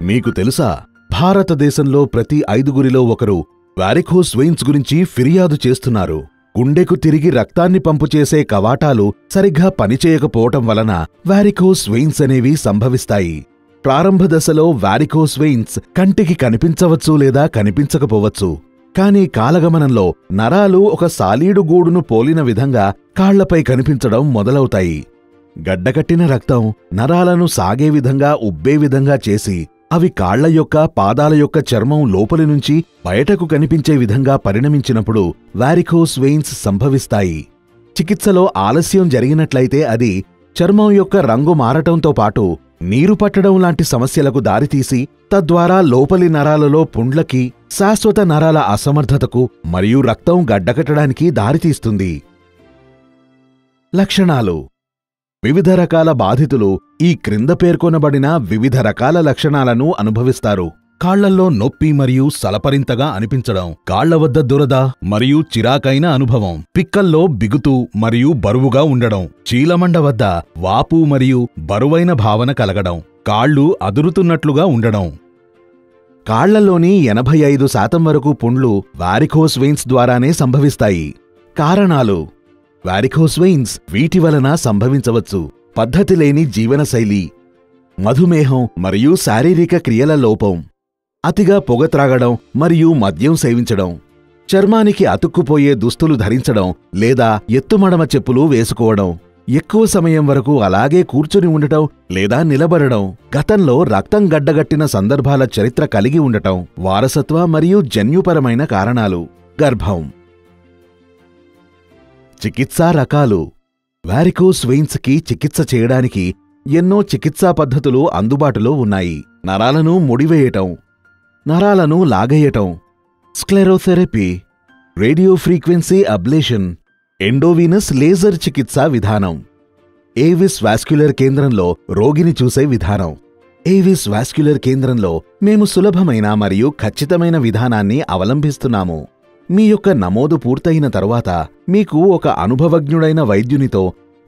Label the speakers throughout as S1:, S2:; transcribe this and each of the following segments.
S1: మీకు తెలుసా, భారతదేశంలో ప్రతి 5గురిలో ఒకరు వారికోస్ వెయిన్స్ గురించి ఫిర్యాదు చేస్తున్నారు. గుండెకు తిరిగి రక్తాన్ని పంపు చేసే కవాటాలు సరిగ్గా పనిచేయకపోవటం వలన వారికోస్ వెయిన్స్ అనేవి సంభవిస్తాయి. ప్రారంభ దశలో వారికోస్ వెయిన్స్ కంటికి కనిపించవచ్చు లేదా కనిపించకపోవచ్చు. కానీ కాలగమనంలో నరాలు ఒక సాలీడు గూడును పోలిన విధంగా కాళ్లపై కనిపించడం మొదలవుతాయి. గడ్డకట్టిన రక్తం నరాలను సాగే విధంగా ఉబ్బే విధంగా చేసి అవి కాళ్ల యొక్క పాదాల యొక్క చర్మం లోపలి నుంచి బయటకు కనిపించే విధంగా పరిణమించినప్పుడు వారికోస్ వెయిన్స్ సంభవిస్తాయి. చికిత్సలో ఆలస్యం జరిగినట్లయితే అది చర్మం యొక్క రంగు మారటంతో పాటు నీరు పట్టడం లాంటి సమస్యలకు దారితీసి తద్వారా లోపలి నరాలలో పుండ్లకి, శాశ్వత నరాల అసమర్థతకు మరియు రక్తం గడ్డకట్టడానికి దారితీస్తుంది. లక్షణాలు. వివిధ రకాల బాధితులు ఈ క్రింద పేర్కొనబడిన వివిధ రకాల లక్షణాలను అనుభవిస్తారు. కాళ్లల్లో నొప్పి మరియు సలపరింతగా అనిపించడం, కాళ్ల వద్ద దురద మరియు చిరాకైన అనుభవం, పిక్కల్లో బిగుతు మరియు బరువుగా ఉండడం, చీలమండ వద్ద వాపు మరియు బరువైన భావన కలగడం, కాళ్ళు అదురుతున్నట్లుగా ఉండడం. కాళ్లలోని 85% వరకు పుండ్లు వారికోస్ వెయిన్స్ ద్వారానే సంభవిస్తాయి. కారణాలు. వారికోస్ వెయిన్స్ వీటి వలన సంభవించవచ్చు. పద్ధతి లేని జీవనశైలి, మధుమేహం మరియు శారీరక క్రియల లోపం, అతిగా పొగ త్రాగడం మరియు మద్యం సేవించడం, చర్మానికి అతుక్కుపోయే దుస్తులు ధరించడం లేదా ఎత్తుమడమ చెప్పులు వేసుకోవడం, ఎక్కువ సమయం వరకు అలాగే కూర్చుని ఉండటం లేదా నిలబడడం, గతంలో రక్తం గడ్డగట్టిన సందర్భాల చరిత్ర కలిగి ఉండటం, వారసత్వ మరియు జన్యుపరమైన కారణాలు. గర్భం. చికిత్సా రకాలు. వారికోస్ వెయిన్స్కి చికిత్స చేయడానికి ఎన్నో చికిత్సా పద్ధతులు అందుబాటులో ఉన్నాయి. నరాలను ముడివేయటం, నరాలను లాగేయటం, sclerotherapy, radio frequency ablation, endovenous laser చికిత్సా విధానం, ఏవిస్ వాస్క్యులర్ కేంద్రంలో రోగిని చూసే విధానం. ఏవిస్ వాస్క్యులర్ కేంద్రంలో మేము సులభమైన మరియు ఖచ్చితమైన విధానాన్ని అవలంబిస్తున్నాము. మీ యొక్క నమోదు పూర్తయిన తరువాత మీకు ఒక అనుభవజ్ఞుడైన వైద్యునితో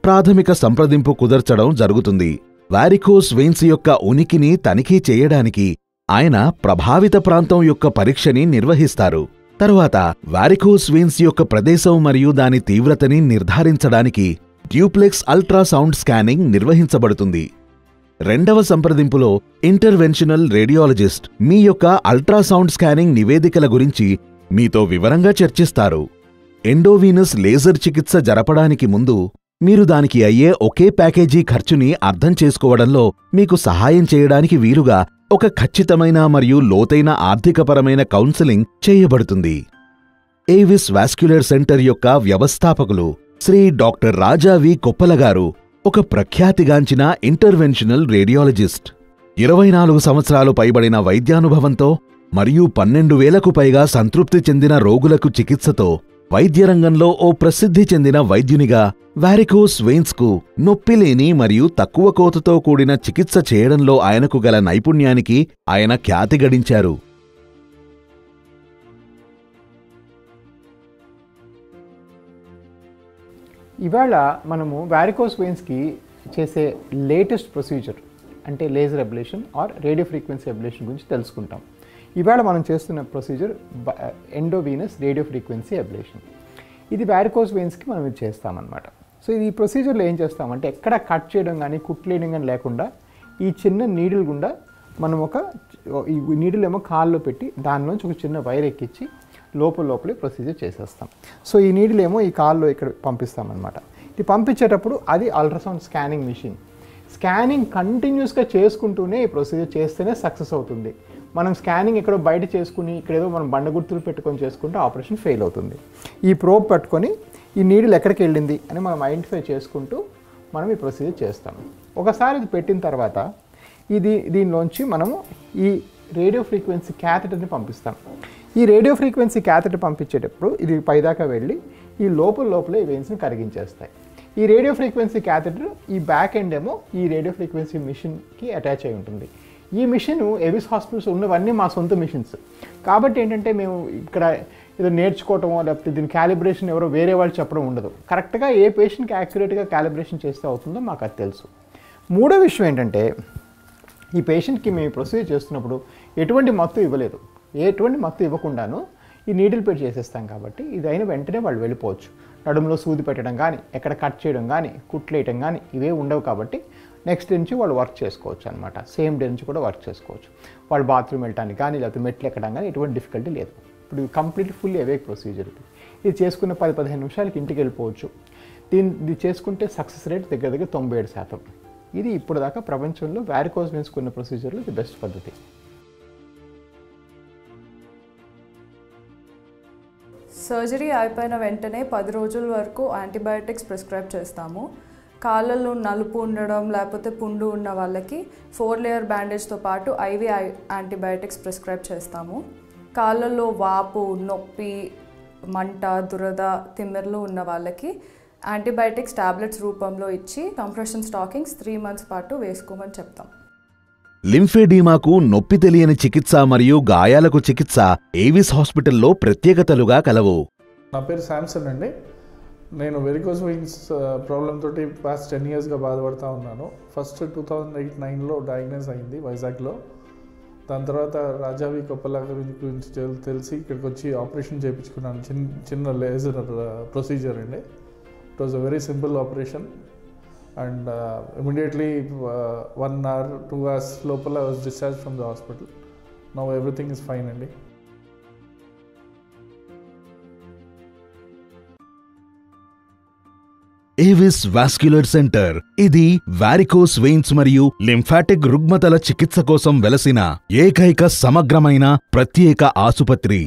S1: ప్రాథమిక సంప్రదింపు కుదర్చడం జరుగుతుంది. వారికోస్ వెయిన్స్ యొక్క ఉనికిని తనిఖీ చేయడానికి ఆయన ప్రభావిత ప్రాంతం యొక్క పరీక్షని నిర్వహిస్తారు. తరువాత వారికోస్ వెయిన్స్ యొక్క ప్రదేశం మరియు దాని తీవ్రతని నిర్ధారించడానికి డ్యూప్లెక్స్ అల్ట్రాసౌండ్ స్కానింగ్ నిర్వహించబడుతుంది. రెండవ సంప్రదింపులో ఇంటర్వెన్షనల్ రేడియాలజిస్ట్ మీ యొక్క అల్ట్రాసౌండ్ స్కానింగ్ నివేదికల గురించి మీతో వివరంగా చర్చిస్తారు. ఎండోవీనస్ లేజర్ చికిత్స జరపడానికి ముందు మీరు దానికి అయ్యే ఒకే ప్యాకేజీ ఖర్చుని అర్థం చేసుకోవడంలో మీకు సహాయం చేయడానికి వీలుగా ఒక ఖచ్చితమైన మరియు లోతైన ఆర్థికపరమైన కౌన్సెలింగ్ చేయబడుతుంది. ఏవిస్ వాస్క్యులర్ సెంటర్ యొక్క వ్యవస్థాపకులు శ్రీ డాక్టర్ రాజా వి కొప్పల గారు ఒక ప్రఖ్యాతిగాంచిన ఇంటర్వెన్షనల్ రేడియాలజిస్ట్. 24 సంవత్సరాలు పైబడిన వైద్యానుభవంతో మరియు 12,000కు పైగా సంతృప్తి చెందిన రోగులకు చికిత్సతో వైద్యరంగంలో ఓ ప్రసిద్ధి చెందిన వైద్యునిగా వారికోస్ వెయిన్స్కు నొప్పిలేని మరియు తక్కువ కోతతో కూడిన చికిత్స చేయడంలో ఆయనకు గల నైపుణ్యానికి ఆయన ఖ్యాతి గడించారు.
S2: ఇవాళ మనము వారికోస్ వెయిన్స్కి చేసే లేటెస్ట్ ప్రొసీజర్ అంటే laser ablation or radio frequency ablation గురించి తెలుసుకుంటాం. ఇవాళ మనం చేస్తున్న procedure endovenous radio frequency ablation. ఇది వారికోస్ వెయిన్స్కి మనం ఇది చేస్తామన్నమాట. సో ఇది ఈ ప్రొసీజర్లో ఏం చేస్తామంటే ఎక్కడ కట్ చేయడం కానీ కుట్లేయడం కానీ లేకుండా ఈ చిన్న నీడిల్ గుండా మనం ఈ నీడిల్ ఏమో కాల్లో పెట్టి దానిలోంచి ఒక చిన్న వైర్ ఎక్కించి లోపలే ప్రొసీజర్ చేసేస్తాం. సో ఈ నీడిల్ ఏమో ఈ కాల్లో ఇక్కడ పంపిస్తామన్నమాట. ఇది పంపించేటప్పుడు అది అల్ట్రాసౌండ్ స్కానింగ్ మిషన్. స్కానింగ్ కంటిన్యూస్గా చేసుకుంటూనే ఈ ప్రొసీజర్ చేస్తేనే సక్సెస్ అవుతుంది. మనం స్కానింగ్ ఎక్కడో బయట చేసుకుని ఇక్కడేదో మనం బండ గుర్తులు పెట్టుకొని చేసుకుంటే ఆపరేషన్ ఫెయిల్ అవుతుంది. ఈ ప్రోబ్ పట్టుకొని ఈ నీడిల్ ఎక్కడికి వెళ్ళింది అని మనం ఐడెంటిఫై చేసుకుంటూ మనం ఈ ప్రొసీజర్ చేస్తాం. ఒకసారి ఇది పెట్టిన తర్వాత దీనిలోంచి మనము ఈ రేడియో ఫ్రీక్వెన్సీ క్యాథెటర్ని పంపిస్తాం. ఈ రేడియో ఫ్రీక్వెన్సీ క్యాథెటర్ పంపించేటప్పుడు ఇది పైదాకా వెళ్ళి ఈ లోపలే ఈ వెయిన్స్ని కరిగించేస్తాయి. ఈ రేడియో ఫ్రీక్వెన్సీ క్యాథెటర్ ఈ బ్యాక్ ఎండ్ ఏమో ఈ రేడియో ఫ్రీక్వెన్సీ మిషన్కి అటాచ్ అయి ఉంటుంది. ఈ మిషన్ ఎవిస్ హాస్పిటల్స్ ఉన్నవన్నీ మా సొంత మిషన్స్ కాబట్టి ఏంటంటే మేము ఇక్కడ ఏదో నేర్చుకోవటమో లేకపోతే దీని క్యాలిబ్రేషన్ ఎవరో వేరే వాళ్ళు చెప్పడం ఉండదు. కరెక్ట్గా ఏ పేషెంట్కి యాక్యురేట్గా క్యాలిబ్రేషన్ చేస్తే అవుతుందో మాకు అది తెలుసు. మూడో విషయం ఏంటంటే ఈ పేషెంట్కి మేము ప్రొసీజర్ చేస్తున్నప్పుడు ఎటువంటి మత్తు ఇవ్వలేదు, ఎటువంటి మత్తు ఇవ్వకుండాను ఈ నీడిల్ పెట్టి చేసేస్తాం కాబట్టి ఇది అయిన వెంటనే వాళ్ళు వెళ్ళిపోవచ్చు. నడుములో సూది పెట్టడం కానీ, ఎక్కడ కట్ చేయడం కానీ, కుట్లేయటం కానీ ఇవే ఉండవు కాబట్టి నెక్స్ట్ డే నుంచి వాళ్ళు వర్క్ చేసుకోవచ్చు అనమాట. సేమ్ డే నుంచి కూడా వర్క్ చేసుకోవచ్చు. వాళ్ళు బాత్రూమ్ వెళ్ళడానికి కానీ లేకపోతే మెట్లు ఎక్కడం కానీ ఎటువంటి డిఫికల్టీ లేదు. ఇప్పుడు కంప్లీట్ ఫుల్లీ అవేక్ ప్రొసీజర్. ఇది చేసుకున్న 10-15 నిమిషాలకి ఇంటికి వెళ్ళిపోవచ్చు. ఇది చేసుకుంటే సక్సెస్ రేట్ దగ్గర దగ్గర 97%. ఇది ఇప్పుడు దాకా ప్రపంచంలో వారికోస్ వెయిన్స్ కొన్న ప్రొసీజర్లో ఇది బెస్ట్ పద్ధతి.
S3: సర్జరీ అయిపోయిన వెంటనే 10 రోజుల వరకు యాంటీబయాటిక్స్ ప్రిస్క్రైబ్ చేస్తాము. కాళ్ళల్లో నలుపు ఉండడం లేకపోతే పుండు ఉన్న వాళ్ళకి 4 లేయర్ బ్యాండేజ్తో పాటు IV యాంటీబయాటిక్స్ ప్రిస్క్రైబ్ చేస్తాము. కాళ్ళల్లో వాపు, నొప్పి, మంట, దురద, తిమ్మిర్లు ఉన్న వాళ్ళకి యాంటీబయాటిక్స్ టాబ్లెట్స్ రూపంలో ఇచ్చి కంప్రెషన్ స్టాకింగ్స్ 3 months పాటు వేసుకోమని చెప్తాం.
S1: లింఫెడీమాకు నొప్పి తెలియని చికిత్స మరియు గాయాలకు చికిత్స ఏవిస్ హాస్పిటల్లో ప్రత్యేకతలుగా కలవు.
S4: నా పేరు శాంసన్ అండి. నేను వెరికోస్ వెయిన్స్ ప్రాబ్లం తోటి పాస్ట్ 10 yearsగా బాధపడుతూ ఉన్నాను. ఫస్ట్ 2008-9లో డయాగ్నోస్ అయింది వైజాగ్లో. దాని తర్వాత రాజావి కొప్పల గురించి తెలిసి ఇక్కడికి వచ్చి ఆపరేషన్ చేయించుకున్నాను. చిన్న లేజర్ ప్రొసీజర్ అండి. It was a very simple operation and immediately 1 hour 2 hours లోపల I was discharged from the hospital. Now everything is fine అండి.
S1: ఏవిస్ వాస్క్యులర్ సెంటర్ ఇది వారికోస్ వెయిన్స్ మరియు లింఫాటిక్ రుగ్మతల చికిత్స కోసం వెలసిన ఏకైక సమగ్రమైన ప్రత్యేక ఆసుపత్రి.